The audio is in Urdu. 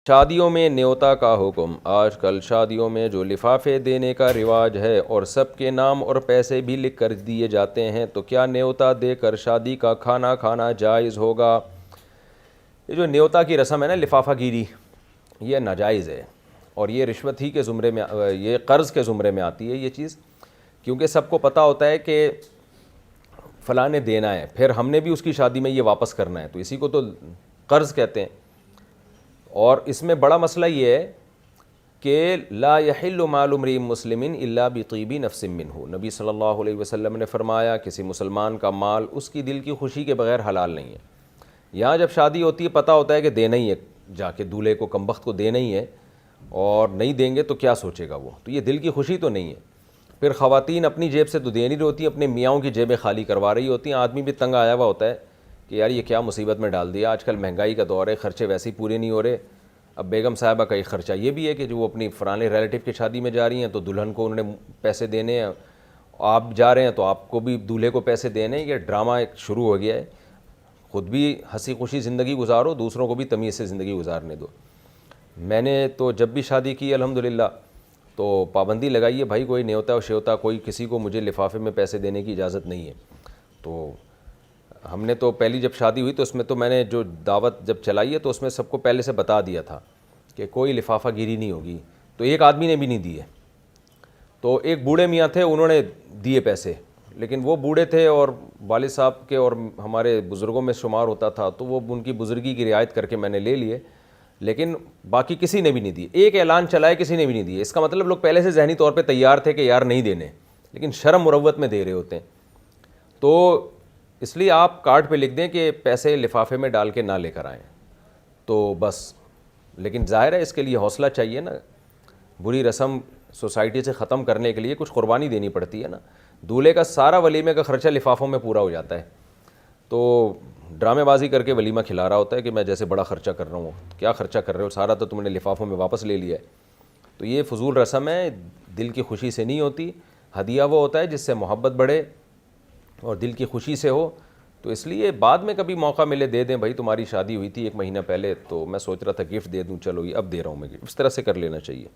شادیوں میں نیوتا کا حکم۔ آج کل شادیوں میں جو لفافے دینے کا رواج ہے اور سب کے نام اور پیسے بھی لکھ کر دیے جاتے ہیں، تو کیا نیوتا دے کر شادی کا کھانا کھانا جائز ہوگا؟ یہ جو نیوتا کی رسم ہے نا، لفافہ گیری، یہ ناجائز ہے، اور یہ رشوت ہی کے زمرے میں، یہ قرض کے زمرے میں آتی ہے یہ چیز، کیونکہ سب کو پتہ ہوتا ہے کہ فلاں نے دینا ہے، پھر ہم نے بھی اس کی شادی میں یہ واپس کرنا ہے، تو اسی کو تو قرض کہتے ہیں۔ اور اس میں بڑا مسئلہ یہ ہے کہ لا یحل مال امرئ مسلم الا بطیب نفس منہ، نبی صلی اللہ علیہ وسلم نے فرمایا کسی مسلمان کا مال اس کی دل کی خوشی کے بغیر حلال نہیں ہے۔ یہاں جب شادی ہوتی ہے پتہ ہوتا ہے کہ دینا ہی ہے، جا کے دولہے کو کمبخت کو دینا ہی ہے، اور نہیں دیں گے تو کیا سوچے گا وہ، تو یہ دل کی خوشی تو نہیں ہے۔ پھر خواتین اپنی جیب سے تو دے نہیں رہی ہوتی، اپنے میاؤں کی جیبیں خالی کروا رہی ہوتی ہیں، آدمی بھی تنگ آیا ہوا ہوتا ہے کہ یار یہ کیا مصیبت میں ڈال دیا، آج کل مہنگائی کا دور ہے، خرچے ویسے ہی پورے نہیں ہو رہے۔ اب بیگم صاحبہ کا ایک خرچہ یہ بھی ہے کہ جو وہ اپنی فلانے ریلیٹیو کی شادی میں جا رہی ہیں تو دلہن کو انہوں نے پیسے دینے ہیں، آپ جا رہے ہیں تو آپ کو بھی دولہے کو پیسے دینے ہیں۔ یہ ڈرامہ ایک شروع ہو گیا ہے، خود بھی ہنسی خوشی زندگی گزارو، دوسروں کو بھی تمیز سے زندگی گزارنے دو۔ میں نے تو جب بھی شادی کی الحمدللہ تو پابندی لگائی ہے، بھائی کوئی نیوتا اور شیوتا کوئی کسی کو مجھے لفافے میں پیسے دینے کی اجازت نہیں ہے۔ تو ہم نے تو پہلی جب شادی ہوئی تو اس میں تو میں نے جو دعوت جب چلائی ہے تو اس میں سب کو پہلے سے بتا دیا تھا کہ کوئی لفافہ گیری نہیں ہوگی، تو ایک آدمی نے بھی نہیں دیے۔ تو ایک بوڑھے میاں تھے، انہوں نے دیے پیسے، لیکن وہ بوڑھے تھے اور والد صاحب کے اور ہمارے بزرگوں میں شمار ہوتا تھا، تو وہ ان کی بزرگی کی رعایت کر کے میں نے لے لیے، لیکن باقی کسی نے بھی نہیں دیے۔ ایک اعلان چلایا، کسی نے بھی نہیں دیے، اس کا مطلب لوگ پہلے سے ذہنی طور پہ تیار تھے کہ یار نہیں دینے، لیکن شرم مروت میں دے رہے ہوتے ہیں۔ تو اس لیے آپ کارڈ پہ لکھ دیں کہ پیسے لفافے میں ڈال کے نہ لے کر آئیں، تو بس۔ لیکن ظاہر ہے اس کے لیے حوصلہ چاہیے نا، بری رسم سوسائٹی سے ختم کرنے کے لیے کچھ قربانی دینی پڑتی ہے نا۔ دولہے کا سارا ولیمے کا خرچہ لفافوں میں پورا ہو جاتا ہے، تو ڈرامے بازی کر کے ولیمہ کھلا رہا ہوتا ہے کہ میں جیسے بڑا خرچہ کر رہا ہوں۔ کیا خرچہ کر رہے ہو؟ سارا تو تم نے لفافوں میں واپس لے لیا ہے۔ تو یہ فضول رسم ہے، دل کی خوشی سے نہیں ہوتی۔ ہدیہ وہ ہوتا ہے جس سے محبت بڑھے اور دل کی خوشی سے ہو، تو اس لیے بعد میں کبھی موقع ملے دے دیں، بھائی تمہاری شادی ہوئی تھی 1 مہینہ پہلے تو میں سوچ رہا تھا گفٹ دے دوں، چلو یہ اب دے رہا ہوں میں گفٹ، اس طرح سے کر لینا چاہیے۔